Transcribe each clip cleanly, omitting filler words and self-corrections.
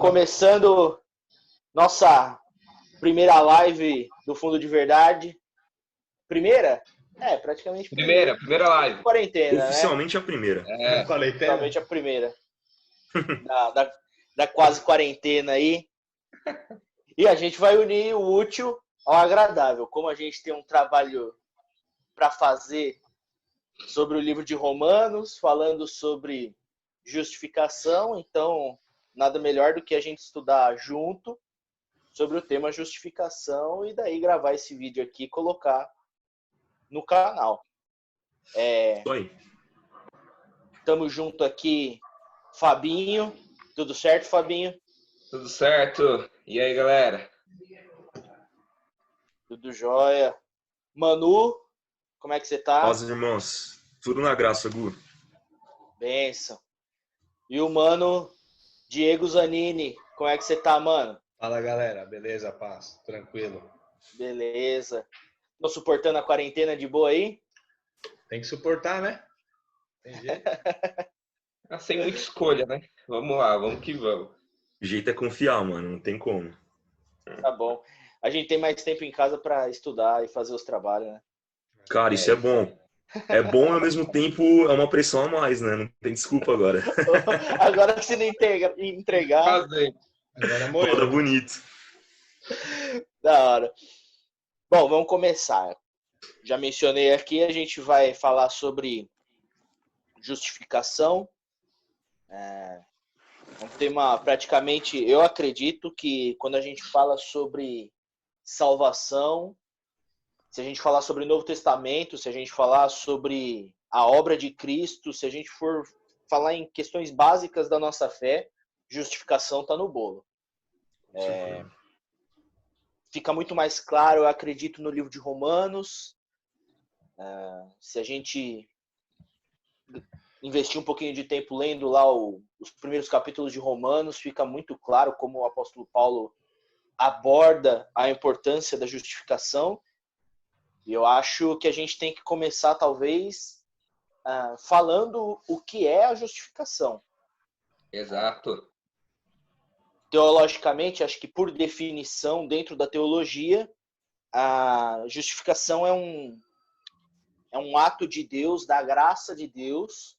Começando nossa primeira live do Fundo de Verdade. Primeira? Praticamente primeira live. Quarentena, Oficialmente a primeira. Oficialmente a primeira. Da quase quarentena aí. E a gente vai unir o útil ao agradável. Como a gente tem um trabalho para fazer sobre o livro de Romanos, falando sobre justificação, então nada melhor do que a gente estudar junto sobre o tema justificação e daí gravar esse vídeo aqui e colocar no canal. Tamo junto aqui, Fabinho. Tudo certo, Fabinho? Tudo certo. E aí, galera? Tudo jóia. Manu, como é que você tá? Paz, irmãos. Tudo na graça, Gu. Benção. E o mano Diego Zanini, como é que você tá, mano? Fala, galera. Beleza, paz? Tranquilo. Beleza. Tô suportando a quarentena de boa aí? Tem que suportar, né? Tem jeito. Sem muita escolha, né? Vamos lá, vamos que vamos. O jeito é confiar, mano. Não tem como. Tá bom. A gente tem mais tempo em casa pra estudar e fazer os trabalhos, né? Cara, isso é bom. É bom e ao mesmo tempo é uma pressão a mais, né? Não tem desculpa agora. Agora que se não entregar... Agora morreu. Roda bonito. Da hora. Bom, vamos começar. Já mencionei aqui, a gente vai falar sobre justificação. É um tema praticamente, eu acredito que quando a gente fala sobre salvação, se a gente falar sobre o Novo Testamento, se a gente falar sobre a obra de Cristo, se a gente for falar em questões básicas da nossa fé, justificação está no bolo. Fica muito mais claro, eu acredito, no livro de Romanos. Se a gente investir um pouquinho de tempo lendo lá os primeiros capítulos de Romanos, fica muito claro como o apóstolo Paulo aborda a importância da justificação. E eu acho que a gente tem que começar, talvez, falando o que é a justificação. Exato. Teologicamente, acho que por definição, dentro da teologia, a justificação é um ato de Deus, da graça de Deus,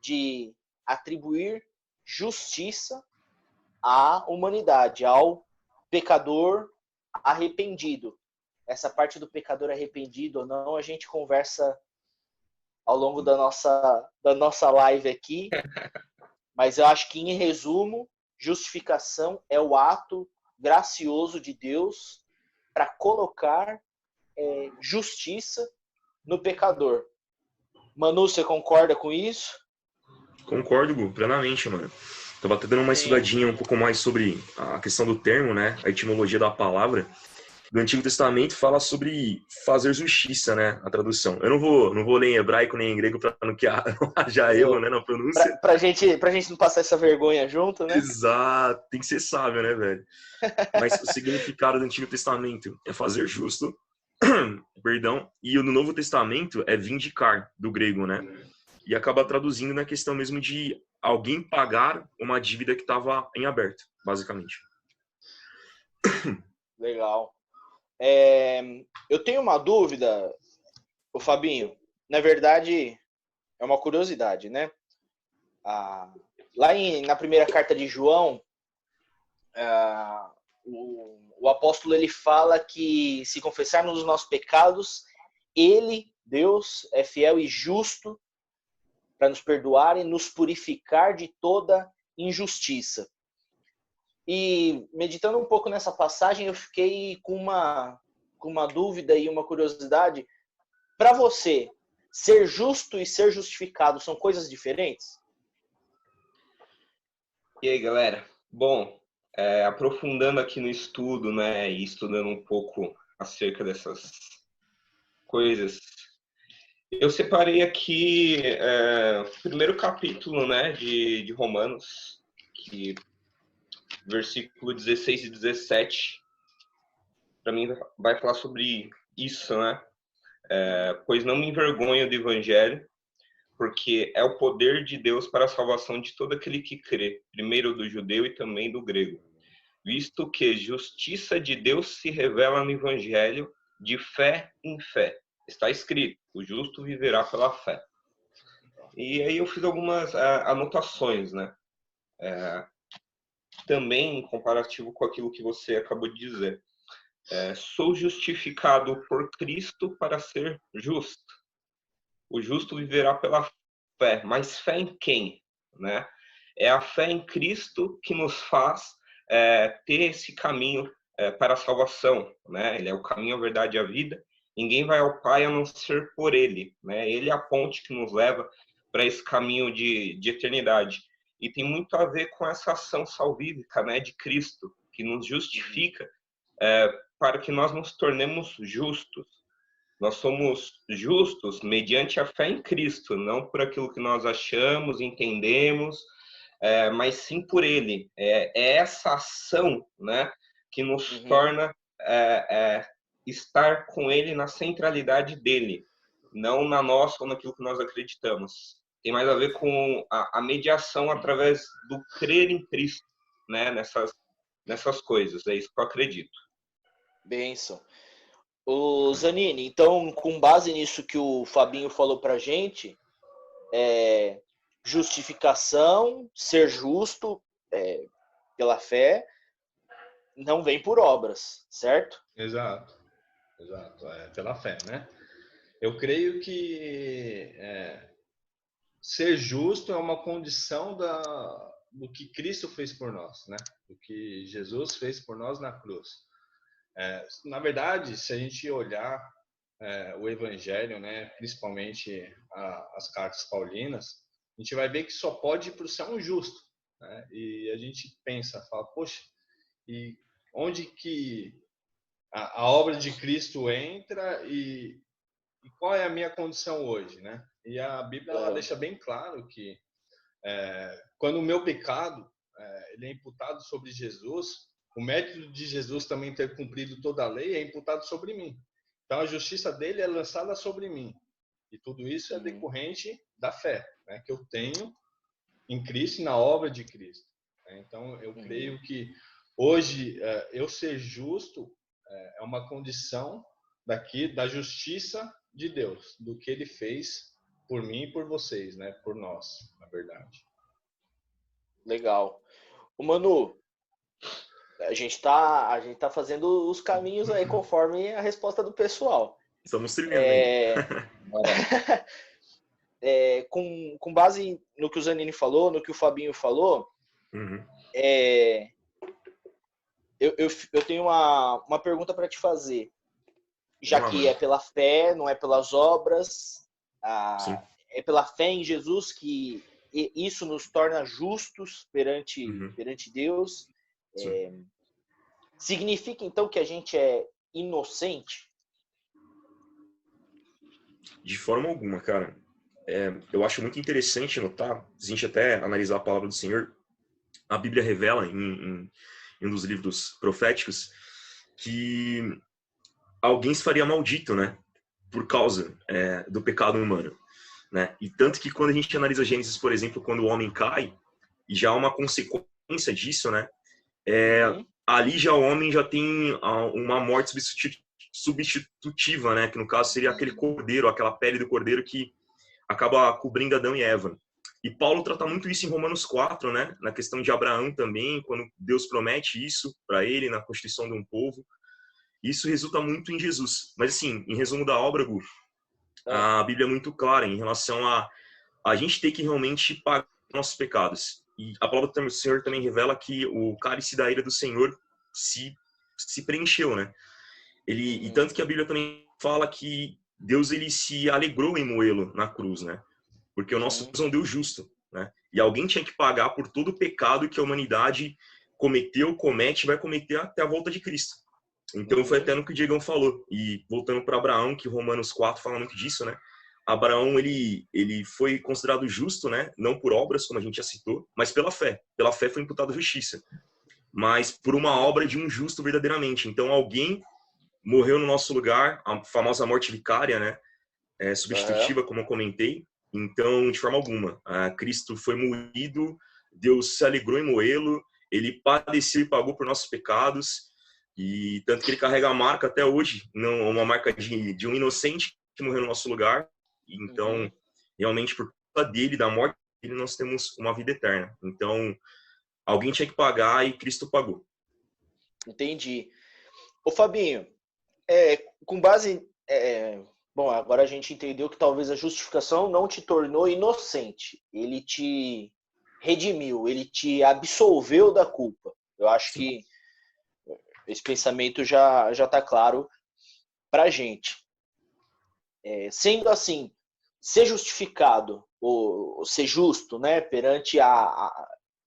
de atribuir justiça à humanidade, ao pecador arrependido. Essa parte do pecador arrependido ou não, a gente conversa ao longo da nossa live aqui. Mas eu acho que, em resumo, justificação é o ato gracioso de Deus para colocar justiça no pecador. Manu, você concorda com isso? Concordo, Gu, plenamente, mano. Tava até dando uma estudadinha um pouco mais sobre a questão do termo, né? A etimologia da palavra. Do Antigo Testamento fala sobre fazer justiça, né? A tradução. Eu não vou ler em hebraico nem em grego para não haja erro, né, na pronúncia. Pra gente não passar essa vergonha junto, né? Exato. Tem que ser sábio, né, velho? Mas o significado do Antigo Testamento é fazer justo, perdão, e no Novo Testamento é vindicar, do grego, né? E acaba traduzindo na questão mesmo de alguém pagar uma dívida que estava em aberto, basicamente. Legal. Eu tenho uma dúvida, o Fabinho. Na verdade, é uma curiosidade, né? Lá na primeira carta de João, o apóstolo ele fala que se confessarmos os nossos pecados, ele, Deus, é fiel e justo para nos perdoar e nos purificar de toda injustiça. E meditando um pouco nessa passagem, eu fiquei com uma dúvida e uma curiosidade. Para você, ser justo e ser justificado são coisas diferentes? E aí, galera? Bom, aprofundando aqui no estudo, né, e estudando um pouco acerca dessas coisas, eu separei aqui o primeiro capítulo, né, de Romanos, que versículo 16 e 17, para mim vai falar sobre isso, né? Pois não me envergonho do evangelho, porque é o poder de Deus para a salvação de todo aquele que crê, primeiro do judeu e também do grego, visto que justiça de Deus se revela no Evangelho de fé em fé. Está escrito, o justo viverá pela fé. E aí eu fiz algumas anotações, né? Também em comparativo com aquilo que você acabou de dizer. Sou justificado por Cristo para ser justo. O justo viverá pela fé, mas fé em quem? Né? É a fé em Cristo que nos faz ter esse caminho para a salvação. Né? Ele é o caminho, a verdade e a vida. Ninguém vai ao Pai a não ser por Ele. Né? Ele é a ponte que nos leva para esse caminho de eternidade. E tem muito a ver com essa ação salvífica, né, de Cristo, que nos justifica para que nós nos tornemos justos. Nós somos justos mediante a fé em Cristo, não por aquilo que nós achamos, entendemos, mas sim por Ele. É essa ação, né, que nos torna estar com Ele na centralidade dEle, não na nossa ou naquilo que nós acreditamos. Tem mais a ver com a mediação através do crer em Cristo, né, nessas coisas. É isso que eu acredito. Bênção. Ô Zanini, então, com base nisso que o Fabinho falou pra gente, justificação, ser justo pela fé, não vem por obras, certo? Exato. Pela fé, né? Eu creio que ser justo é uma condição do que Cristo fez por nós, né? Do que Jesus fez por nós na cruz. Na verdade, se a gente olhar o Evangelho, né, principalmente as cartas paulinas, a gente vai ver que só pode ir para o céu um justo, né? E a gente fala, poxa, e onde que a obra de Cristo entra e qual é a minha condição hoje, né? E a Bíblia ela deixa bem claro que quando o meu pecado ele é imputado sobre Jesus, o mérito de Jesus também ter cumprido toda a lei é imputado sobre mim. Então a justiça dele é lançada sobre mim. E tudo isso é decorrente da fé, né, que eu tenho em Cristo e na obra de Cristo. Então eu creio que hoje eu ser justo é uma condição da justiça de Deus, do que ele fez por mim e por vocês, né, por nós, na verdade. Legal. O Manu, a gente tá fazendo os caminhos aí conforme a resposta do pessoal. Estamos trilhando. Com base no que o Zanini falou, no que o Fabinho falou, eu tenho uma pergunta para te fazer. Já que é pela fé, não é pelas obras, é pela fé em Jesus que isso nos torna justos perante Deus. Significa, então, que a gente é inocente? De forma alguma, cara. Eu acho muito interessante notar, se a gente até analisar a palavra do Senhor, a Bíblia revela em um dos livros proféticos que alguém se faria maldito, né? Por causa do pecado humano, né? E tanto que quando a gente analisa Gênesis, por exemplo, quando o homem cai, e já há uma consequência disso, né? Ali já o homem já tem uma morte substitutiva, né? Que no caso seria aquele cordeiro, aquela pele do cordeiro que acaba cobrindo Adão e Eva. E Paulo trata muito isso em Romanos 4, né? Na questão de Abraão também, quando Deus promete isso para ele na constituição de um povo. Isso resulta muito em Jesus. Mas assim, em resumo da obra, Gu, a Bíblia é muito clara em relação a gente ter que realmente pagar nossos pecados. E a palavra do Senhor também revela que o cálice da ira do Senhor se preencheu, né? E tanto que a Bíblia também fala que Deus ele se alegrou em moê-lo na cruz, né? Porque o nosso Deus é um Deus justo, né? E alguém tinha que pagar por todo o pecado que a humanidade cometeu, comete e vai cometer até a volta de Cristo. Então foi até no que o Diegão falou. E voltando para Abraão, que Romanos 4 fala muito disso, né? Abraão, ele foi considerado justo, né? Não por obras, como a gente já citou, mas pela fé. Pela fé foi imputado justiça. Mas por uma obra de um justo verdadeiramente. Então alguém morreu no nosso lugar, a famosa morte vicária, né? Substitutiva, como eu comentei. Então, de forma alguma, Cristo foi moído, Deus se alegrou em moê-lo, ele padeceu e pagou por nossos pecados, e tanto que ele carrega a marca até hoje, não uma marca de um inocente que morreu no nosso lugar. Então, realmente, por causa dele, da morte dele, nós temos uma vida eterna. Então, alguém tinha que pagar e Cristo pagou. Entendi. Ô Fabinho, com base... bom, agora a gente entendeu que talvez a justificação não te tornou inocente. Ele te redimiu, ele te absolveu da culpa. Eu acho que esse pensamento já está claro para a gente. Sendo assim, ser justificado, ou ser justo, né, perante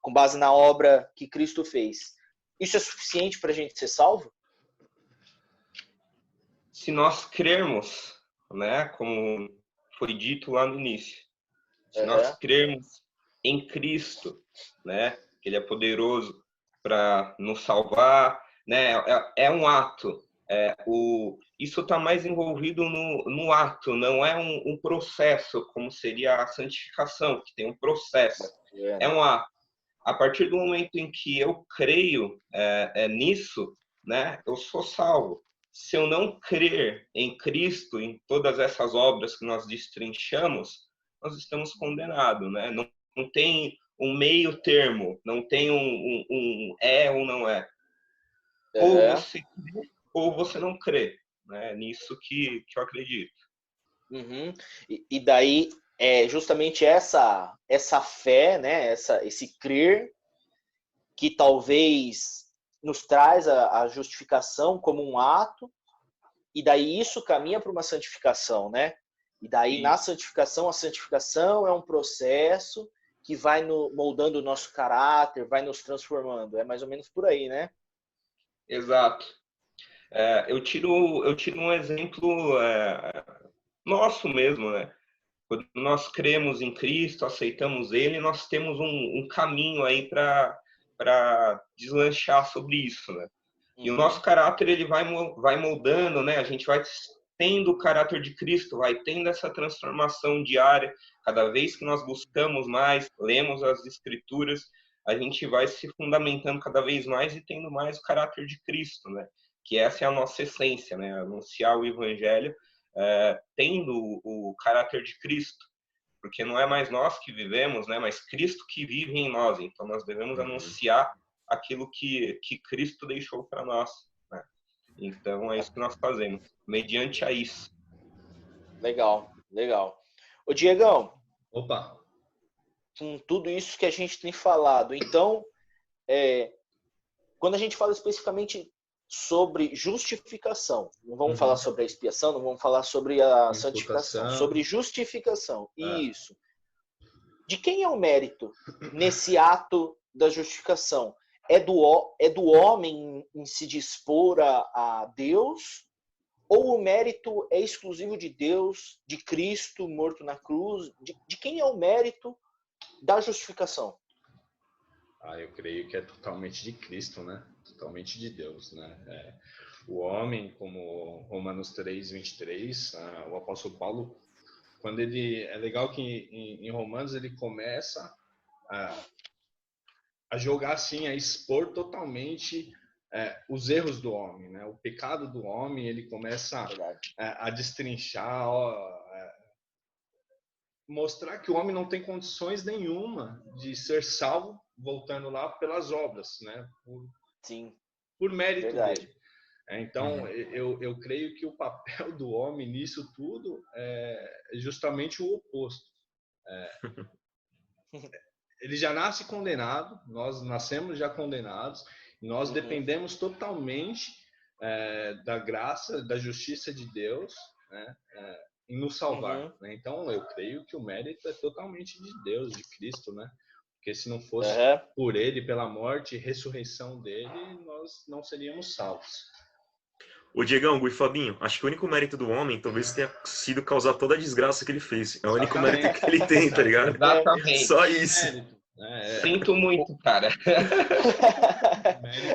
com base na obra que Cristo fez, isso é suficiente para a gente ser salvo? Se nós crermos, né, como foi dito lá no início, se nós crermos em Cristo, né, que ele é poderoso para nos salvar, né, é um ato. Isso está mais envolvido no ato, não é um processo, como seria a santificação, que tem um processo. É um ato. A partir do momento em que eu creio nisso, né, eu sou salvo. Se eu não crer em Cristo, em todas essas obras que nós destrinchamos, nós estamos condenados, né? Não tem um meio termo, não tem um ou não é. Ou você crê, ou você não crê, né? Nisso que eu acredito. E daí é justamente essa fé, né? Esse crer que talvez nos traz a justificação como um ato, e daí isso caminha para uma santificação, né? E daí na santificação, a santificação é um processo que vai moldando o nosso caráter, vai nos transformando. É mais ou menos por aí, né? Exato. Eu tiro um exemplo nosso mesmo, né? Quando nós cremos em Cristo, aceitamos Ele, nós temos um caminho aí para deslanchar sobre isso, né? E o nosso caráter, ele vai moldando, né? A gente vai tendo o caráter de Cristo, vai tendo essa transformação diária. Cada vez que nós buscamos mais, lemos as Escrituras, a gente vai se fundamentando cada vez mais e tendo mais o caráter de Cristo, né? Que essa é a nossa essência, né? Anunciar o Evangelho tendo o caráter de Cristo. Porque não é mais nós que vivemos, né? Mas Cristo que vive em nós. Então, nós devemos anunciar aquilo que Cristo deixou para nós, né? Então, é isso que nós fazemos, mediante a isso. Legal. Ô, Diegão. Opa! Com tudo isso que a gente tem falado, então, quando a gente fala especificamente sobre justificação, não vamos falar sobre a expiação, não vamos falar sobre a santificação, sobre justificação. Isso. De quem é o mérito nesse ato da justificação? É do homem em se dispor a Deus? Ou o mérito é exclusivo de Deus, de Cristo morto na cruz? De quem é o mérito da justificação? Eu creio que é totalmente de Cristo, né? Totalmente de Deus, né? O homem, como Romanos 3:23, o apóstolo Paulo, quando ele... É legal que em Romanos ele começa a jogar assim, a expor totalmente os erros do homem, né? O pecado do homem, ele começa a destrinchar, mostrar que o homem não tem condições nenhuma de ser salvo, voltando lá, pelas obras, né? Por mérito dele. Então, eu creio que o papel do homem nisso tudo é justamente o oposto. Ele já nasce condenado, nós nascemos já condenados, e nós dependemos totalmente da graça, da justiça de Deus, né? Em nos salvar, né? Então eu creio que o mérito é totalmente de Deus, de Cristo, né? Porque se não fosse por ele, pela morte e ressurreição dele, nós não seríamos salvos. Ô Diegão, Gui e Fabinho, acho que o único mérito do homem talvez tenha sido causar toda a desgraça que ele fez. É o único mérito que ele tem, tá ligado? Exatamente. Só isso. Sinto muito, cara.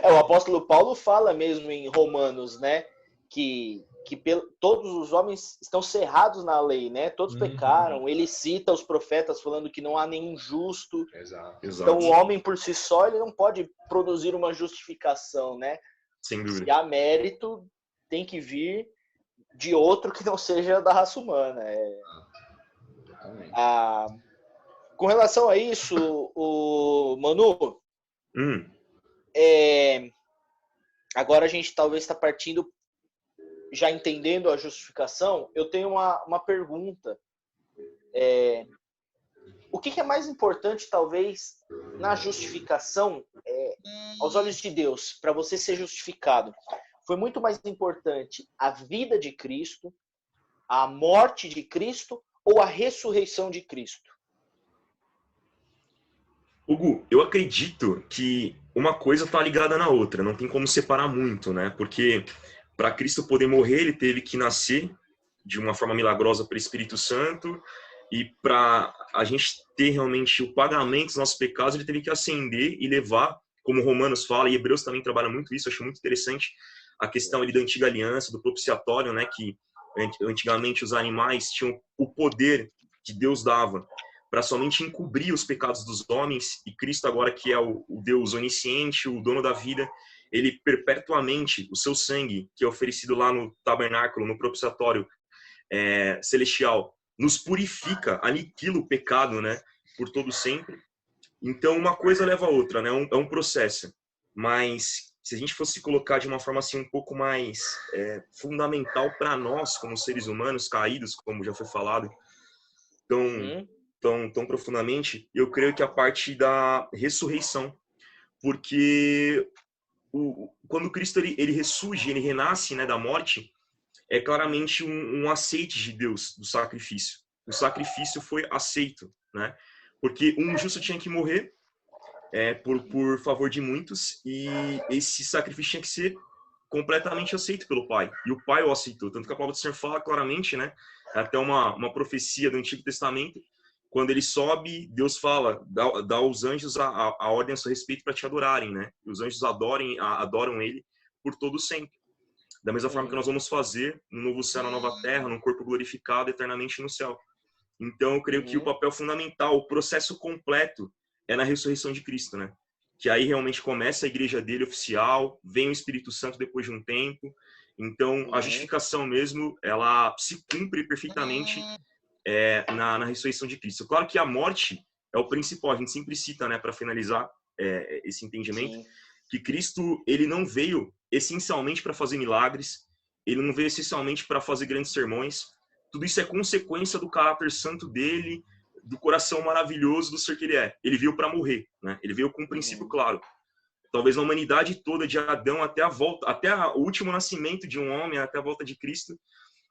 O apóstolo Paulo fala mesmo em Romanos, né? todos os homens estão cerrados na lei, né? Todos pecaram. Ele cita os profetas falando que não há nenhum justo. Exato. Então, o homem por si só, ele não pode produzir uma justificação, né? Sem dúvida. Se há mérito, tem que vir de outro que não seja da raça humana. Com relação a isso, o Manu, agora a gente talvez está partindo, já entendendo a justificação. Eu tenho uma pergunta. O que é mais importante, talvez, na justificação, aos olhos de Deus, para você ser justificado? Foi muito mais importante a vida de Cristo, a morte de Cristo ou a ressurreição de Cristo? Hugo, eu acredito que uma coisa está ligada na outra, não tem como separar muito, né? Porque para Cristo poder morrer, ele teve que nascer de uma forma milagrosa pelo Espírito Santo, e para a gente ter realmente o pagamento dos nossos pecados, ele teve que ascender e levar, como Romanos fala, e Hebreus também trabalha muito isso, eu acho muito interessante a questão ali da antiga aliança, do propiciatório, né? Que antigamente os animais tinham o poder que Deus dava para somente encobrir os pecados dos homens, e Cristo agora, que é o Deus onisciente, o dono da vida, ele perpetuamente, o seu sangue, que é oferecido lá no tabernáculo, no propiciatório celestial, nos purifica, aniquila o pecado, né, por todo sempre. Então, uma coisa leva a outra, né, é um processo. Mas, se a gente fosse colocar de uma forma assim um pouco mais fundamental para nós, como seres humanos caídos, como já foi falado, tão profundamente, eu creio que a parte da ressurreição, porque quando Cristo ele ressurge, ele renasce, né, da morte, é claramente um aceite de Deus do sacrifício. O sacrifício foi aceito, né? Porque um justo tinha que morrer por favor de muitos, e esse sacrifício tinha que ser completamente aceito pelo Pai. E o Pai o aceitou. Tanto que a palavra do Senhor fala claramente, né? É até uma profecia do Antigo Testamento. Quando ele sobe, Deus fala, dá aos anjos a ordem a seu respeito para te adorarem, né? E os anjos adoram ele por todo sempre. Da mesma forma que nós vamos fazer no novo céu, na nova terra, num corpo glorificado eternamente no céu. Então, eu creio que o papel fundamental, o processo completo, é na ressurreição de Cristo, né? Que aí realmente começa a igreja dele oficial, vem o Espírito Santo depois de um tempo. Então, a justificação mesmo, ela se cumpre perfeitamente na ressurreição de Cristo. Claro que a morte é o principal, a gente sempre cita, né, para finalizar esse entendimento, sim, que Cristo, ele não veio essencialmente para fazer milagres, ele não veio essencialmente para fazer grandes sermões. Tudo isso é consequência do caráter santo dele, do coração maravilhoso do ser que ele é. Ele veio para morrer, né? Ele veio com um princípio claro. Talvez na humanidade toda, de Adão até a volta, até o último nascimento de um homem, até a volta de Cristo,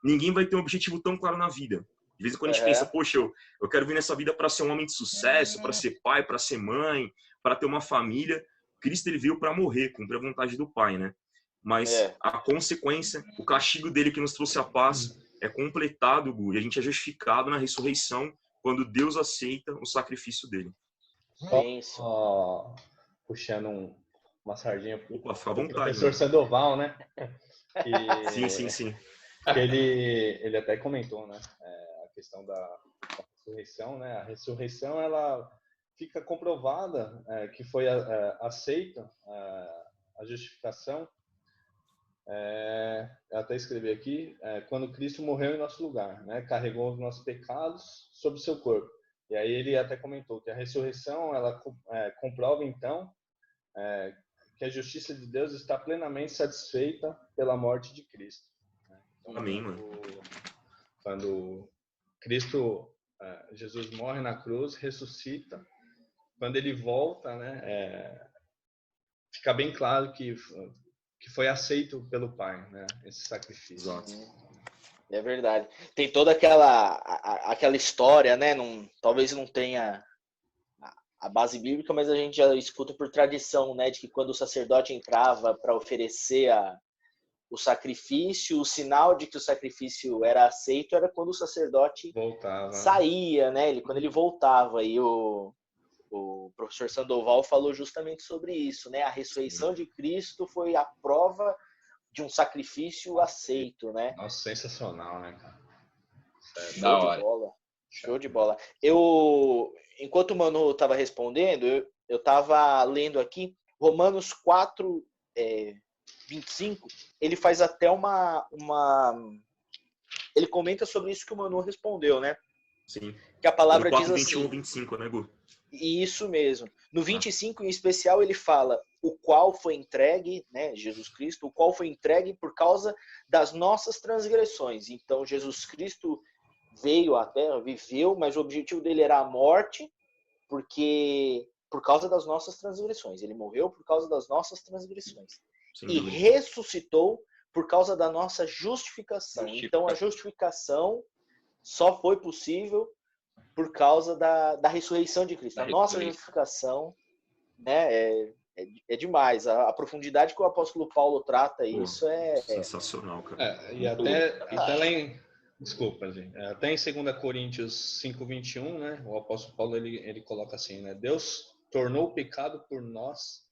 ninguém vai ter um objetivo tão claro na vida. De vez em quando a gente pensa, poxa, eu quero vir nessa vida para ser um homem de sucesso, para ser pai, para ser mãe, para ter uma família. Cristo, ele veio para morrer, cumprir a vontade do Pai, né? Mas a consequência, o castigo dele que nos trouxe a paz é completado, Gu, e a gente é justificado na ressurreição quando Deus aceita o sacrifício dele. Só puxando uma sardinha pro vontade, professor Sandoval, né? Sim. Que ele até comentou, né? A questão da ressurreição, né? A ressurreição, ela fica comprovada que foi aceita a justificação. Eu até escrevi aqui, quando Cristo morreu em nosso lugar, né? Carregou os nossos pecados sobre o seu corpo. E aí ele até comentou que a ressurreição, ela comprova então que a justiça de Deus está plenamente satisfeita pela morte de Cristo. Então, amém, mano. Quando Cristo, Jesus morre na cruz, ressuscita, quando ele volta, né, fica bem claro que foi aceito pelo Pai, né, esse sacrifício. É verdade. Tem toda aquela história, né? Talvez não tenha a base bíblica, mas a gente já escuta por tradição, né? De que quando o sacerdote entrava para oferecer o sacrifício, o sinal de que o sacrifício era aceito era quando o sacerdote saía, né? Quando ele voltava. E o professor Sandoval falou justamente sobre isso, né? A ressurreição de Cristo foi a prova de um sacrifício aceito, né? Nossa, sensacional, né, cara? Sério. Da Show de hora. bola. Show de bola. Enquanto o Manu estava respondendo, eu estava lendo aqui, Romanos 4, 25, ele faz até ele comenta sobre isso que o Manu respondeu, né? Sim. Que a palavra No diz 4, 21, assim, 25, né, Gu? isso mesmo. No 25, em especial, ele fala o qual foi entregue, né, Jesus Cristo, o qual foi entregue por causa das nossas transgressões. Então, Jesus Cristo veio à Terra, viveu, mas o objetivo dele era a morte, porque por causa das nossas transgressões. Ele morreu por causa das nossas transgressões. Sem E dúvida. ressuscitou por causa da nossa justificação. Então, a justificação só foi possível por causa da ressurreição de Cristo. A nossa justificação, né, é demais. A profundidade que o apóstolo Paulo trata isso sensacional, cara. E até lá em... Desculpa, gente. Até em 2 Coríntios 5:21, né, o apóstolo Paulo ele coloca assim, né? Deus tornou pecado por nós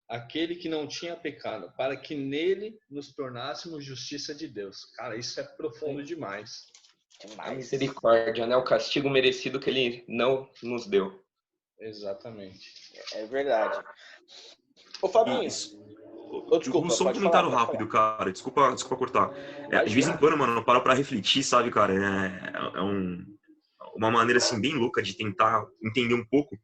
aquele que não tinha pecado, para que nele nos tornássemos justiça de Deus. Cara, isso é profundo demais. A misericórdia, né? O castigo merecido que ele não nos deu. Exatamente. É verdade. Ô, Fabinho. Desculpa, só um comentário rápido, cara. Desculpa cortar. De vez em quando, mano, eu paro pra refletir, sabe, cara? Uma maneira, assim, bem louca de tentar entender um pouco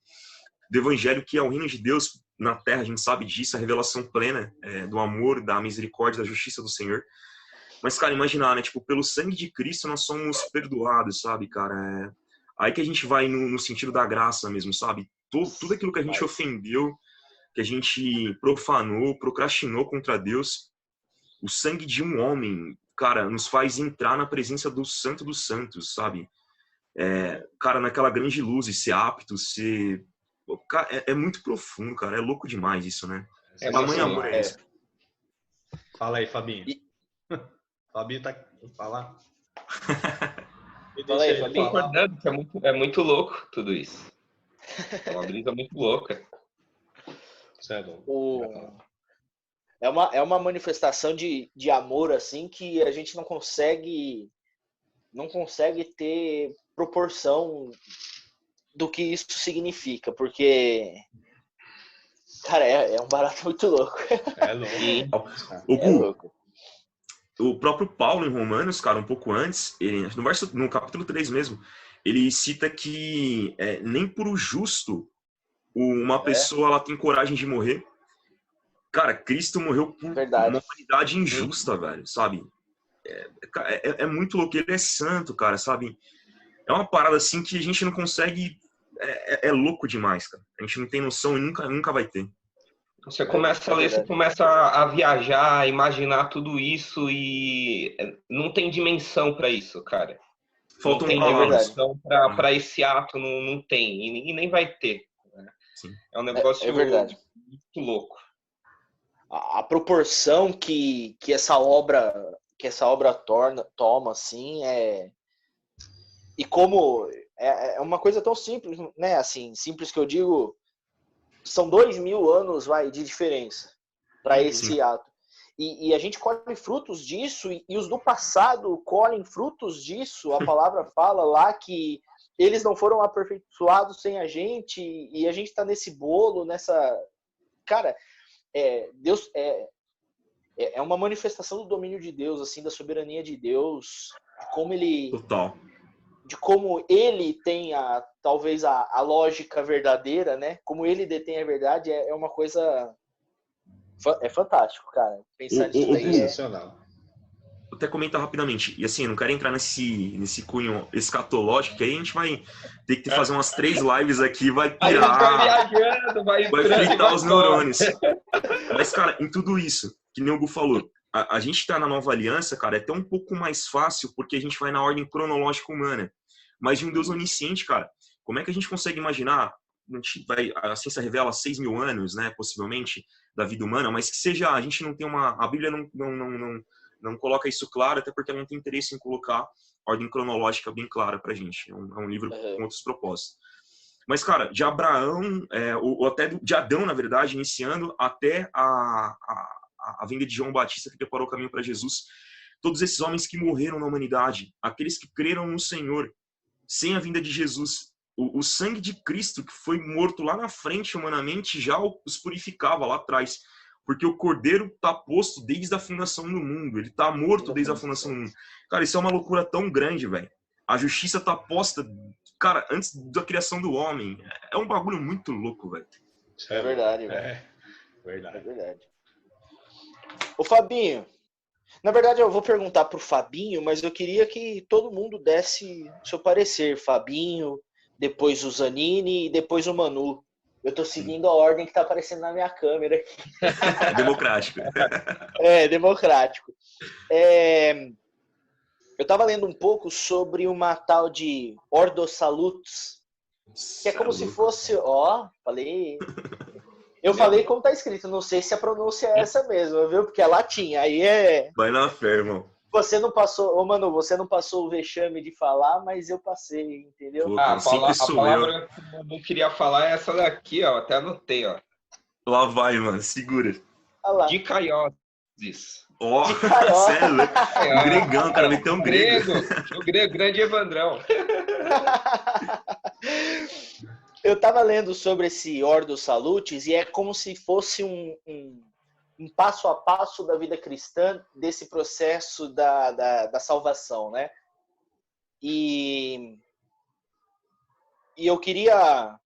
do evangelho, que é o reino de Deus na terra. A gente sabe disso, a revelação plena do amor, da misericórdia, da justiça do Senhor. Mas, cara, imaginar, né? Tipo, pelo sangue de Cristo nós somos perdoados, sabe, cara? Aí que a gente vai no sentido da graça mesmo, sabe? Tudo aquilo que a gente ofendeu, que a gente profanou, procrastinou contra Deus, o sangue de um homem, cara, nos faz entrar na presença do Santo dos Santos, sabe? Cara, naquela grande luz, e ser apto, ser... Cara, é muito profundo, cara. É louco demais isso, né? Tamanho amor é esse. Fala aí, Fabinho. Fabinho tá... Fala. Fala aí, Fabinho. Concordando que é muito louco tudo isso. É uma brisa muito louca. É uma manifestação de amor, assim, que a gente não consegue ter proporção do que isso significa, porque, cara, é um barato muito louco. É louco. É louco. O próprio Paulo, em Romanos, cara, um pouco antes, no capítulo 3 mesmo, ele cita que nem por o justo uma pessoa ela tem coragem de morrer. Cara, Cristo morreu por uma humanidade injusta, velho, sabe? É muito louco, ele é santo, cara, sabe? É uma parada assim que a gente não consegue... É louco demais, cara. A gente não tem noção e nunca vai ter. Você começa a ler, você começa a viajar, a imaginar tudo isso e não tem dimensão para isso, cara. Faltam não tem dimensão para esse ato, não tem. E nem vai ter. Né? É um negócio muito louco. A proporção que essa obra toma, assim, e como é uma coisa tão simples, né? Assim, simples que eu digo, são 2000 anos, de diferença para esse ato. E a gente colhe frutos disso, e os do passado colhem frutos disso. A palavra fala lá que eles não foram aperfeiçoados sem a gente, e a gente está nesse bolo, nessa... Cara, Deus é uma manifestação do domínio de Deus, assim, da soberania de Deus, de como ele... Total. De como ele tem talvez a lógica verdadeira, né? Como ele detém a verdade, é uma coisa... É fantástico, cara. Pensar nisso daí sensacional. Vou até comentar rapidamente. E assim, não quero entrar nesse cunho escatológico, que aí a gente vai ter que fazer umas 3 lives aqui, vai pirar, vai viajando, vai fritar os neurônios. Mas, cara, em tudo isso, que nem o Gu falou, a gente tá na nova aliança, cara, é até um pouco mais fácil, porque a gente vai na ordem cronológica humana. Mas de um Deus onisciente, cara, como é que a gente consegue imaginar? A ciência revela 6.000 anos, né, possivelmente, da vida humana, mas que seja, a gente não tem a Bíblia não coloca isso claro, até porque ela não tem interesse em colocar ordem cronológica bem clara pra gente. É um livro com outros propósitos. Mas, cara, de Abraão, ou até de Adão, na verdade, iniciando até a a vinda de João Batista que preparou o caminho para Jesus. Todos esses homens que morreram na humanidade, aqueles que creram no Senhor, sem a vinda de Jesus, o sangue de Cristo que foi morto lá na frente humanamente já os purificava lá atrás. Porque o Cordeiro está posto desde a fundação do mundo. Ele está morto desde a fundação do mundo. Cara, isso é uma loucura tão grande, velho. A justiça está posta, cara, antes da criação do homem. É um bagulho muito louco, velho. É verdade, velho. É verdade. É verdade. Ô, Fabinho, na verdade eu vou perguntar pro Fabinho, mas eu queria que todo mundo desse o seu parecer. Fabinho, depois o Zanini e depois o Manu. Eu tô seguindo a ordem que tá aparecendo na minha câmera aqui. É democrático. É, democrático. Eu tava lendo um pouco sobre uma tal de Ordo Salutis, que é como se fosse... Ó, falei... Eu falei como tá escrito, não sei se a pronúncia é essa mesmo, viu? Porque é latim, aí é... Vai na fé, irmão. Você não passou... Ô, Manu, você não passou o vexame de falar, mas eu passei, entendeu? Pô, Ah, sempre a sou palavra que eu não queria falar é essa daqui, ó. Até anotei, ó. Lá vai, mano. Segura. Olha lá. Dicaioses. Ó, Dicaiose. cê é louco. O gregão, cara, meteu um grego. O grego, grande Evandrão. Eu tava lendo sobre esse Ordo Salutis e é como se fosse um passo a passo da vida cristã desse processo da salvação, né? E eu queria...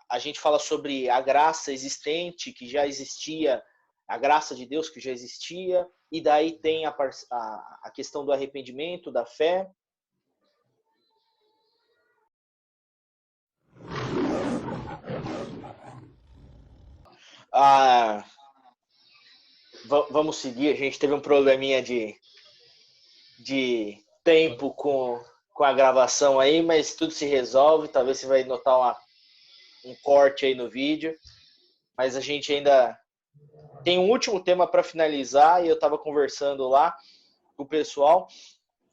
A gente fala sobre a graça existente, que já existia, a graça de Deus que já existia, e daí tem a questão do arrependimento, da fé. Vamos seguir, a gente teve um probleminha de tempo com a gravação aí, mas tudo se resolve, talvez você vai notar um corte aí no vídeo, mas a gente ainda tem um último tema para finalizar e eu estava conversando lá com o pessoal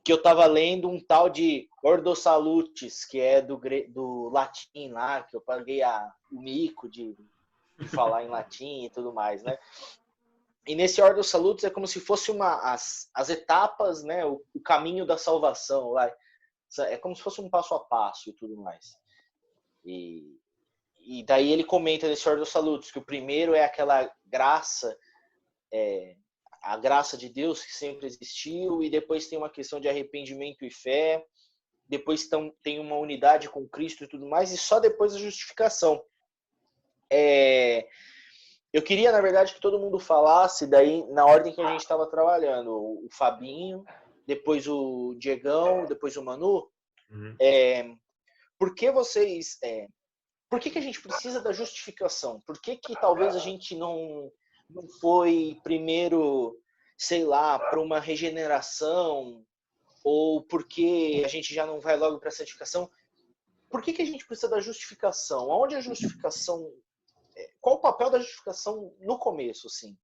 que eu estava lendo um tal de Ordo Salutis, que é do latim lá, que eu paguei o mico de falar em latim e tudo mais, né? E nesse Ordo Salutis é como se fosse as etapas, né? O caminho da salvação lá. É como se fosse um passo a passo e tudo mais. E daí ele comenta nesse Ordo Salutis que o primeiro é aquela graça, a graça de Deus que sempre existiu, e depois tem uma questão de arrependimento e fé, depois tem uma unidade com Cristo e tudo mais, e só depois a justificação. Eu queria, na verdade, que todo mundo falasse daí na ordem que a gente estava trabalhando. O Fabinho, depois o Diegão, depois o Manu. Uhum. Por que vocês... por que a gente precisa da justificação? Por que talvez a gente não foi primeiro, sei lá, para uma regeneração? Ou porque a gente já não vai logo para a santificação? Por que a gente precisa da justificação? Onde a justificação... Qual o papel da justificação no começo, assim?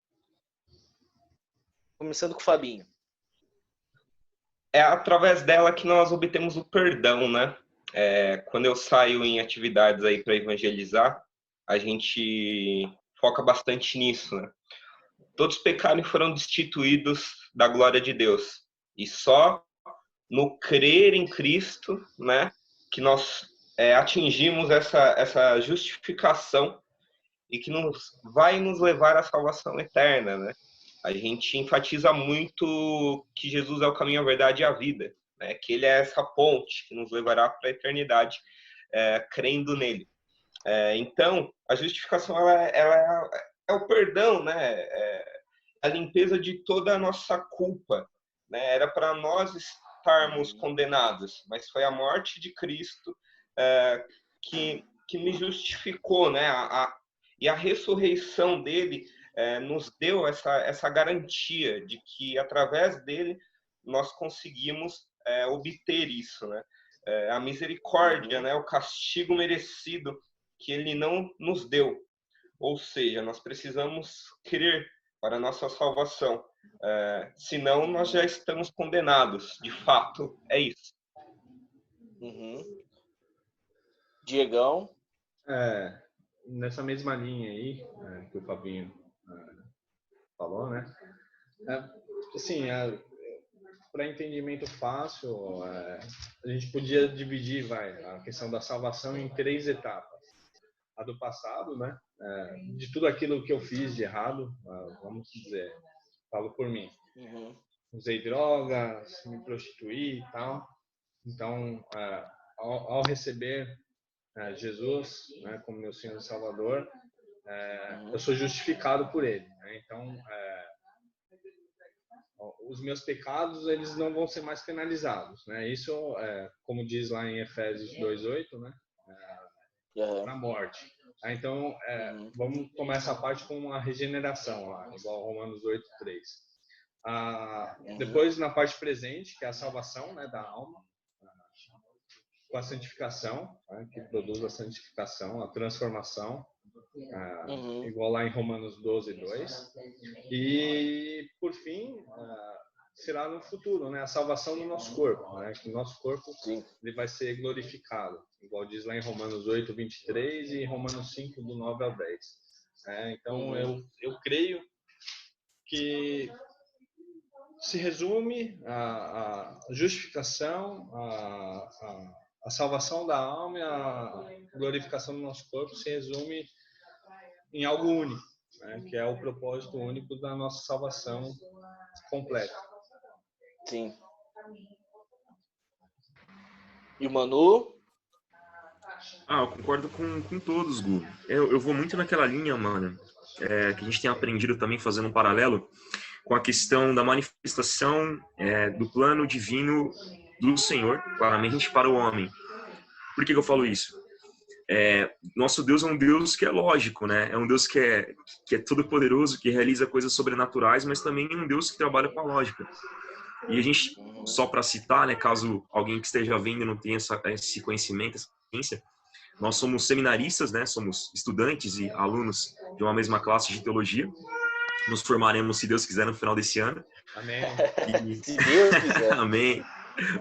Começando com o Fabinho. É através dela que nós obtemos o perdão, né? Quando eu saio em atividades aí para evangelizar, a gente foca bastante nisso, né? Todos pecaram e foram destituídos da glória de Deus. E só no crer em Cristo, né, que nós atingimos essa justificação e que vai nos levar à salvação eterna, né? A gente enfatiza muito que Jesus é o caminho, a verdade e a vida, né? Que ele é essa ponte que nos levará para a eternidade, crendo nele. Então, a justificação ela é o perdão, né? A limpeza de toda a nossa culpa, né? Era para nós estarmos condenados, mas foi a morte de Cristo que me justificou, né? E a ressurreição dele nos deu essa garantia de que, através dele, nós conseguimos obter isso, né? A misericórdia, né? O castigo merecido que ele não nos deu. Ou seja, nós precisamos crer para a nossa salvação. Senão, nós já estamos condenados. De fato, é isso. Uhum. Diegão. Nessa mesma linha aí que o Fabinho falou, né? Assim, para entendimento fácil, a gente podia dividir, a questão da salvação em 3 etapas. A do passado, né? De tudo aquilo que eu fiz de errado, vamos dizer, falo por mim. Usei drogas, me prostituí e tal. Então, ao receber Jesus, né, como meu Senhor e Salvador, eu sou justificado por Ele. Né? Então, os meus pecados eles não vão ser mais penalizados, né? Isso, como diz lá em Efésios 2:8, né? Na morte. Então, vamos tomar essa parte com a regeneração, lá, igual Romanos 8:3. Depois, na parte presente, que é a salvação, né, da alma, com a santificação, né, que produz a santificação, a transformação, igual lá em Romanos 12:2. E, por fim, será no futuro, né, a salvação do nosso corpo, né, que o nosso corpo ele vai ser glorificado, igual diz lá em Romanos 8:23 e Romanos 5:9-10. Então, eu creio que se resume a justificação, a salvação da alma e a glorificação do nosso corpo se resume em algo único, né? Que é o propósito único da nossa salvação completa. Sim. E o Manu? Eu concordo com todos, Gu. Eu vou muito naquela linha, mano, que a gente tem aprendido também, fazendo um paralelo com a questão da manifestação do plano divino do Senhor, claramente, para o homem. Por que eu falo isso? Nosso Deus é um Deus que é lógico, né? É um Deus que é todo-poderoso, que realiza coisas sobrenaturais, mas também é um Deus que trabalha com a lógica. E a gente, só para citar, né, caso alguém que esteja vendo não tenha esse conhecimento, essa ciência, nós somos seminaristas, né? Somos estudantes e alunos de uma mesma classe de teologia. Nos formaremos, se Deus quiser, no final desse ano. Amém. Se Deus quiser. Amém.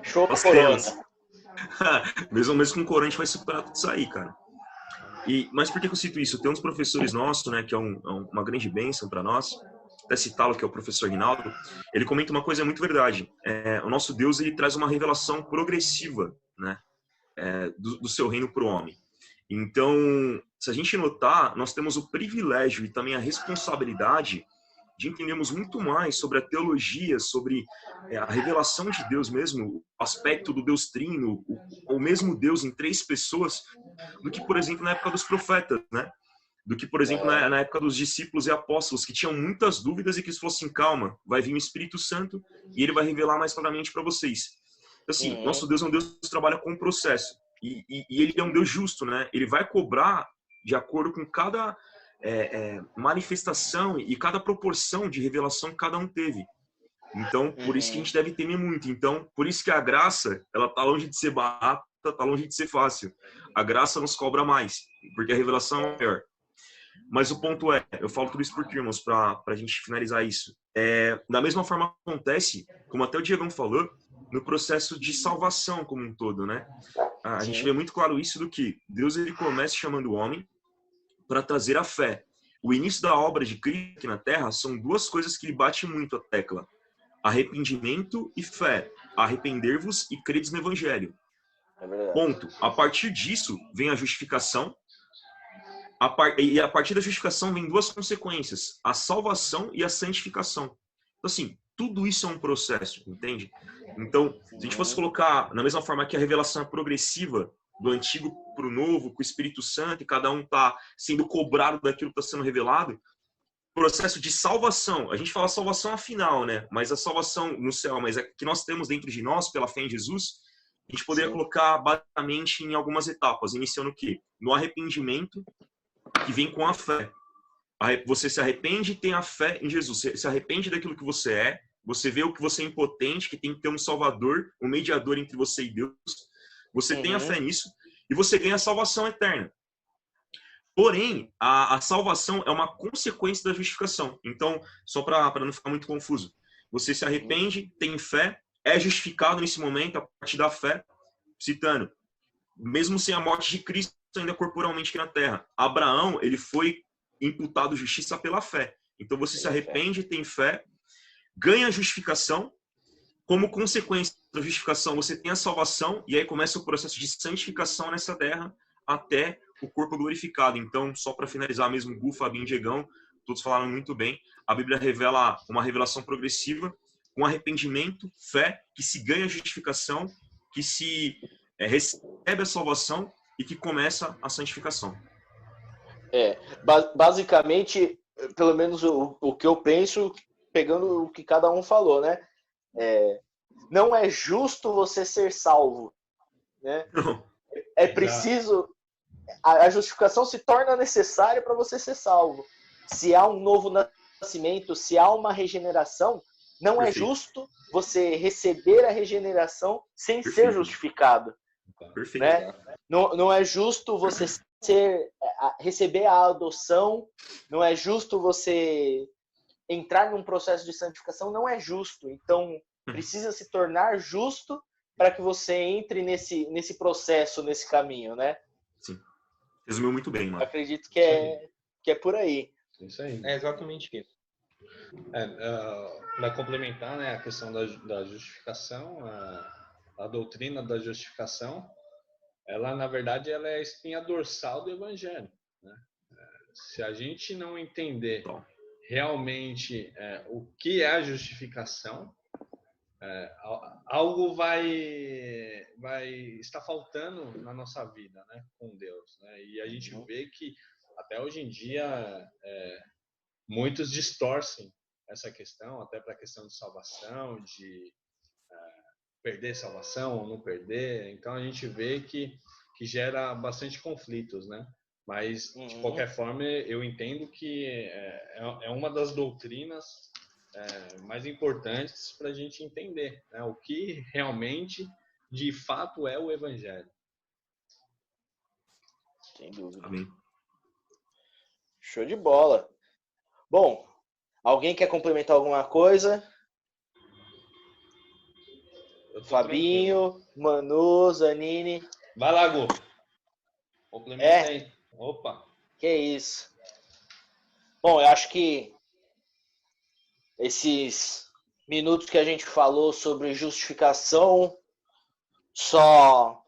Show Nós corona. mesmo com o corona, a gente vai superar tudo isso aí, cara. Mas por que eu cito isso? Tem uns professores nossos, né, que é uma grande bênção para nós, até citá-lo, que é o professor Rinaldo. Ele comenta uma coisa muito verdade. O nosso Deus, ele traz uma revelação progressiva, né, do seu reino para o homem. Então, se a gente notar, nós temos o privilégio e também a responsabilidade de entendermos muito mais sobre a teologia, sobre a revelação de Deus mesmo, o aspecto do Deus Trino, o mesmo Deus em 3 pessoas, do que, por exemplo, na época dos profetas, né? Do que, por exemplo, na época dos discípulos e apóstolos, que tinham muitas dúvidas e que se fossem, calma, vai vir o Espírito Santo e ele vai revelar mais claramente para vocês. Assim, nosso Deus é um Deus que trabalha com o processo. E ele é um Deus justo, né? Ele vai cobrar de acordo com cada manifestação e cada proporção de revelação que cada um teve. Então, por isso que a gente deve temer muito. Então, por isso que a graça, ela tá longe de ser barata, tá longe de ser fácil. A graça nos cobra mais, porque a revelação é maior. Mas o ponto eu falo tudo isso por irmãos, para a gente finalizar isso. Da mesma forma acontece, como até o Diegão falou, no processo de salvação como um todo, né? A gente vê muito claro isso do que Deus, ele começa chamando o homem para trazer a fé. O início da obra de Cristo aqui na Terra são 2 coisas que ele bate muito a tecla: arrependimento e fé. Arrepender-vos e credes no Evangelho. Ponto. A partir disso vem a justificação. E a partir da justificação vem 2 consequências: a salvação e a santificação. Então, assim, tudo isso é um processo, entende? Então, se a gente fosse colocar, na mesma forma que a revelação é progressiva, do antigo para o novo, com o Espírito Santo, e cada um está sendo cobrado daquilo que está sendo revelado, processo de salvação, a gente fala salvação afinal, né? Mas a salvação no céu, mas é que nós temos dentro de nós, pela fé em Jesus, a gente poderia colocar basicamente em algumas etapas, iniciando o quê? No arrependimento, que vem com a fé. Você se arrepende e tem a fé em Jesus. Você se arrepende daquilo que você é, você vê o que você é impotente, que tem que ter um salvador, um mediador entre você e Deus. Você tem a fé nisso e você ganha a salvação eterna. Porém, a salvação é uma consequência da justificação. Então, só para não ficar muito confuso, você se arrepende, tem fé, é justificado nesse momento a partir da fé, citando, mesmo sem a morte de Cristo ainda corporalmente aqui na Terra. Abraão, ele foi imputado justiça pela fé. Então você se arrepende, tem fé, ganha a justificação. Como consequência da justificação, você tem a salvação, e aí começa o processo de santificação nessa terra até o corpo glorificado. Então, só para finalizar mesmo, Gu, Fabinho e Diegão, todos falaram muito bem, a Bíblia revela uma revelação progressiva, com arrependimento, fé, que se ganha a justificação, que se recebe a salvação e que começa a santificação. Basicamente, pelo menos o que eu penso, pegando o que cada um falou, né? Não é justo você ser salvo, né? É preciso, a justificação se torna necessária para você ser salvo. Se há um novo nascimento, se há uma regeneração, não é justo você receber a regeneração sem ser justificado. Perfeito. Né? Não é justo você receber a adoção, não é justo você entrar num processo de santificação, não é justo. Então, precisa se tornar justo para que você entre nesse processo, nesse caminho, né? Sim. Resumiu muito bem, mano. Acredito que é por aí. Isso aí. É exatamente isso. Para complementar, né, a questão da justificação, a doutrina da justificação, ela, na verdade, ela é a espinha dorsal do Evangelho. Né? Se a gente não entender realmente o que é a justificação, algo vai estar faltando na nossa vida, né, com Deus. Né? E a gente vê que, até hoje em dia, muitos distorcem essa questão, até para a questão de salvação, de perder salvação ou não perder. Então, a gente vê que gera bastante conflitos, né? Mas, de qualquer forma, eu entendo que é uma das doutrinas mais importantes para a gente entender, né? O que realmente, de fato, é o Evangelho. Sem dúvida. Amém. Show de bola. Bom, alguém quer complementar alguma coisa? Fabinho, tranquilo. Manu, Zanini. Vai lá, Gu. Complementa aí. Opa. Que isso. Bom, eu acho que esses minutos que a gente falou sobre justificação só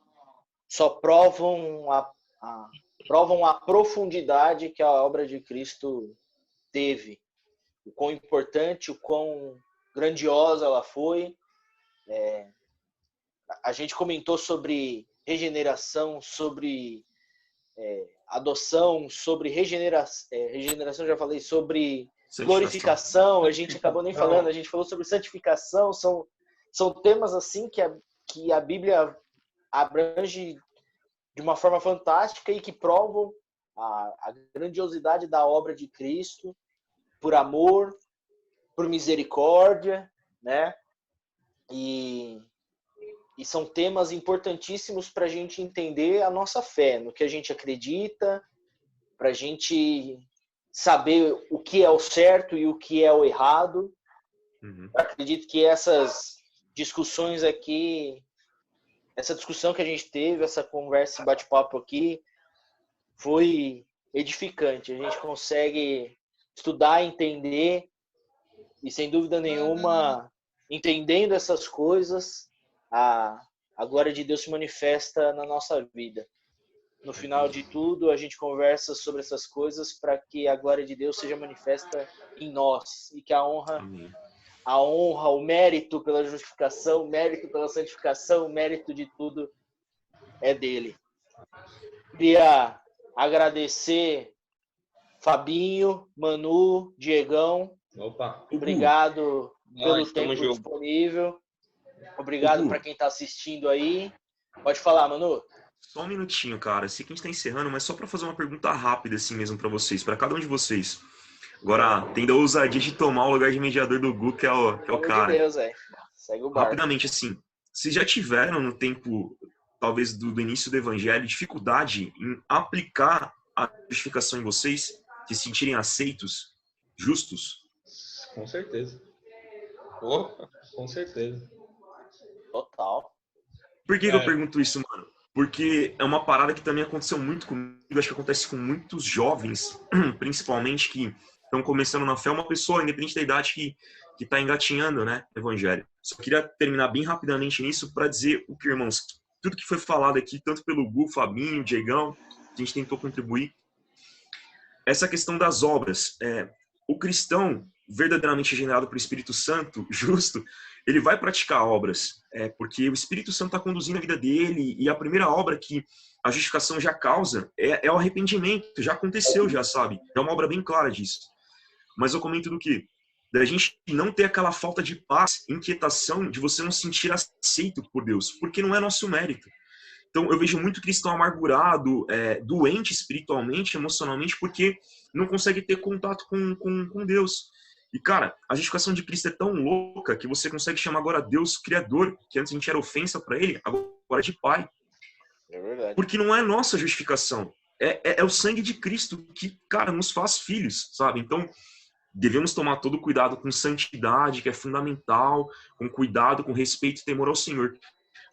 provam a profundidade que a obra de Cristo teve. O quão importante, o quão grandiosa ela foi. A gente comentou sobre regeneração, sobre adoção, sobre regeneração, já falei, sobre glorificação, a gente acabou nem falando, a gente falou sobre santificação, são temas assim que a Bíblia abrange de uma forma fantástica e que provam a grandiosidade da obra de Cristo, por amor, por misericórdia, né? E são temas importantíssimos para a gente entender a nossa fé, no que a gente acredita, para a gente saber o que é o certo e o que é o errado. Acredito que essas discussões aqui, essa discussão que a gente teve, essa conversa, bate-papo aqui, foi edificante. A gente consegue estudar, entender e, sem dúvida nenhuma, entendendo essas coisas, a glória de Deus se manifesta na nossa vida. No final de tudo, a gente conversa sobre essas coisas para que a glória de Deus seja manifesta em nós e que a honra, o mérito pela justificação, o mérito pela santificação, o mérito de tudo é dele. Queria agradecer Fabinho, Manu, Diegão. Opa. Obrigado pelo tempo disponível. Obrigado para quem está assistindo aí. Pode falar, Manu. Só um minutinho, cara. Sei que a gente está encerrando, mas só para fazer uma pergunta rápida assim mesmo para vocês, para cada um de vocês. Agora, tendo a ousadia de tomar o lugar de mediador do Gu, que é o cara. De Deus, segue o barco. Rapidamente, assim, vocês já tiveram no tempo, talvez do início do evangelho, dificuldade em aplicar a justificação em vocês, se sentirem aceitos, justos? Com certeza. Com certeza. Total. Por que eu pergunto isso, mano? Porque é uma parada que também aconteceu muito comigo, acho que acontece com muitos jovens, principalmente, que estão começando na fé, uma pessoa, independente da idade, que está engatinhando, né, no evangelho. Só queria terminar bem rapidamente nisso para dizer o que, irmãos, tudo que foi falado aqui, tanto pelo Gu, Fabinho, Diegão, a gente tentou contribuir. Essa questão das obras, o cristão verdadeiramente regenerado pelo Espírito Santo, justo, ele vai praticar obras, porque o Espírito Santo está conduzindo a vida dele, e a primeira obra que a justificação já causa é o arrependimento, já aconteceu, já sabe, é uma obra bem clara disso. Mas eu comento do quê? Da gente não ter aquela falta de paz, inquietação, de você não se sentir aceito por Deus, porque não é nosso mérito. Então, eu vejo muito cristão amargurado, doente espiritualmente, emocionalmente, porque não consegue ter contato com Deus. E, cara, a justificação de Cristo é tão louca que você consegue chamar agora Deus Criador, que antes a gente era ofensa para ele, agora de Pai. É verdade. Porque não é nossa justificação. É o sangue de Cristo que, cara, nos faz filhos, sabe? Então, devemos tomar todo cuidado com santidade, que é fundamental, com cuidado, com respeito e temor ao Senhor.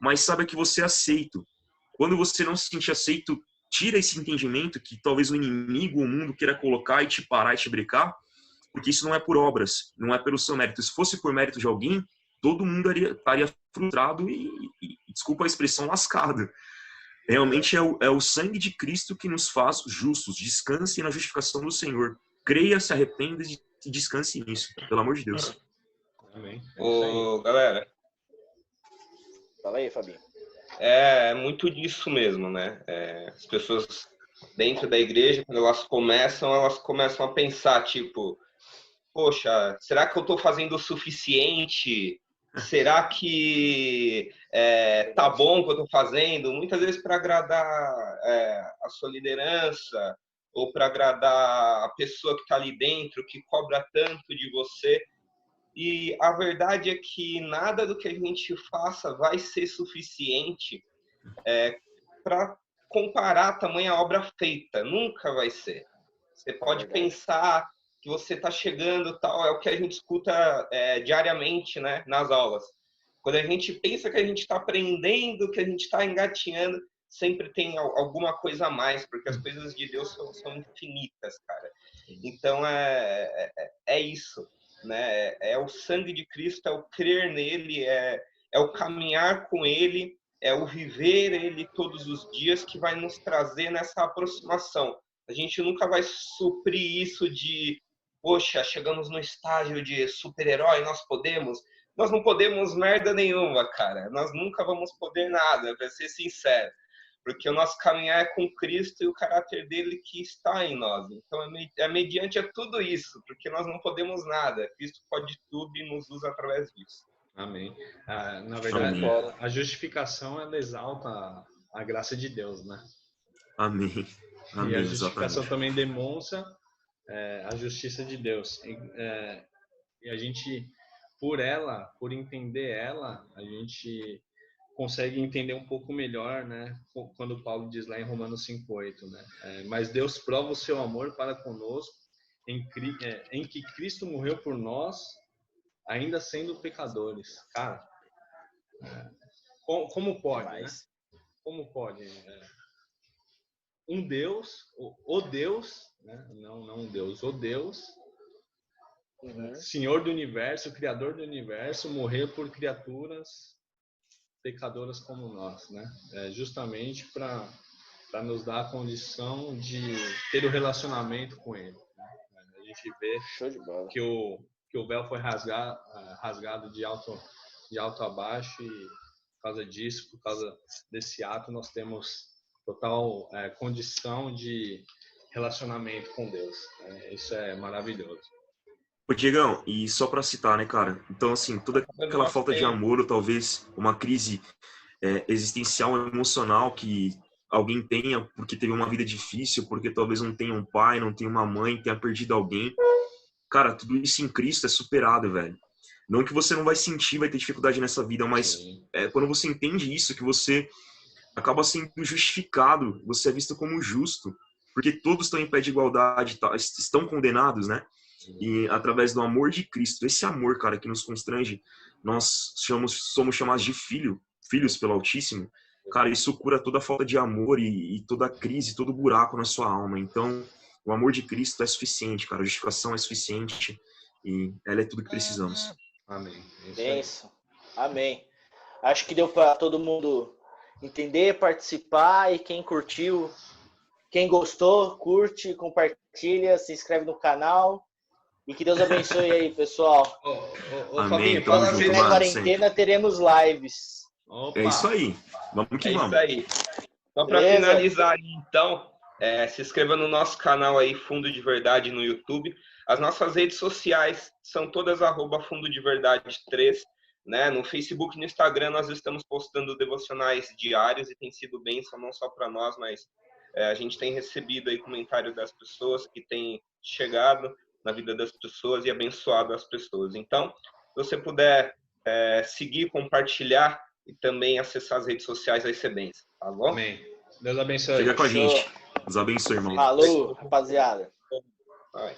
Mas saiba que você é aceito. Quando você não se sentir aceito, tira esse entendimento que talvez o inimigo, o mundo queira colocar e te parar e te brincar, porque isso não é por obras, não é pelo seu mérito. Se fosse por mérito de alguém, todo mundo estaria frustrado e desculpa a expressão, lascado. Realmente é o sangue de Cristo que nos faz justos. Descanse na justificação do Senhor. Creia, se arrependa e descanse nisso. Pelo amor de Deus. Amém. Ô, galera. Fala aí, Fabinho. É muito disso mesmo, né? As pessoas dentro da igreja, quando elas começam a pensar, tipo, poxa, será que eu estou fazendo o suficiente? Será que tá bom o que eu estou fazendo? Muitas vezes para agradar a sua liderança ou para agradar a pessoa que está ali dentro, que cobra tanto de você. E a verdade é que nada do que a gente faça vai ser suficiente para comparar a tamanha obra feita. Nunca vai ser. Você pode pensar que você está chegando, tal, é o que a gente escuta diariamente, né, nas aulas. Quando a gente pensa que a gente está aprendendo, que a gente está engatinhando, sempre tem alguma coisa a mais, porque as coisas de Deus são infinitas, cara. Então, é isso, né? É o sangue de Cristo, é o crer nele, é o caminhar com ele, é o viver ele todos os dias que vai nos trazer nessa aproximação. A gente nunca vai suprir isso de, poxa, chegamos no estágio de super-herói, nós não podemos merda nenhuma, cara. Nós nunca vamos poder nada, para ser sincero. Porque o nosso caminhar é com Cristo e o caráter dele que está em nós. Então, mediante tudo isso, porque nós não podemos nada. Cristo pode tudo e nos usa através disso. Amém. Na verdade, Amém. a justificação, ela exalta a graça de Deus, né? Amém. Amém, E a justificação exatamente. também demonstra a justiça de Deus. E a gente, por entender ela, a gente consegue entender um pouco melhor, né? Quando Paulo diz lá em Romanos 5:8, né? Mas Deus prova o seu amor para conosco em que Cristo morreu por nós, ainda sendo pecadores. Cara, como pode, né? Como pode? Um Deus, o Deus, né? Não um Deus, o Deus, Senhor do Universo, Criador do Universo, morrer por criaturas pecadoras como nós, né? Justamente para nos dar a condição de ter o relacionamento com Ele. Né? A gente vê que o véu foi rasgado de alto a baixo, e por causa disso, por causa desse ato, nós temos total condição de relacionamento com Deus. Isso é maravilhoso. Ô, Diegão, e só para citar, né, cara? Então, assim, toda aquela falta de amor, ou talvez uma crise existencial, emocional que alguém tenha porque teve uma vida difícil, porque talvez não tenha um pai, não tenha uma mãe, tenha perdido alguém. Cara, tudo isso em Cristo é superado, velho. Não que você não vai sentir, vai ter dificuldade nessa vida, mas quando você entende isso, que você acaba sendo justificado, você é visto como justo, porque todos estão em pé de igualdade, estão condenados, né? E através do amor de Cristo, esse amor, cara, que nos constrange, nós somos chamados de filhos pelo Altíssimo. Cara, isso cura toda a falta de amor e toda a crise, todo buraco na sua alma. Então, O amor de Cristo é suficiente, cara. A justificação é suficiente e ela é tudo que precisamos. Amém. É isso. Amém. Acho que deu para todo mundo entender, participar, e quem curtiu, quem gostou, curte, compartilha, se inscreve no canal e que Deus abençoe aí, pessoal. Amém. Fabinho, Tamo fala junto, assim, Na mano, quarentena teremos lives. Opa. É isso aí. Vamos que É vamos. isso aí. Só para Beleza? finalizar aí, então, se inscreva no nosso canal aí, Fundo de Verdade, no YouTube. As nossas redes sociais são todas @Fundo de Verdade 3, né? No Facebook e no Instagram nós estamos postando devocionais diários e tem sido bênção não só para nós, mas a gente tem recebido aí comentários das pessoas que têm chegado na vida das pessoas e abençoado as pessoas. Então, se você puder seguir, compartilhar e também acessar as redes sociais, vai ser bênção, tá bom? Amém. Deus abençoe. Chega com a Fechou. gente. Deus abençoe, irmão. Falou, rapaziada. Vai.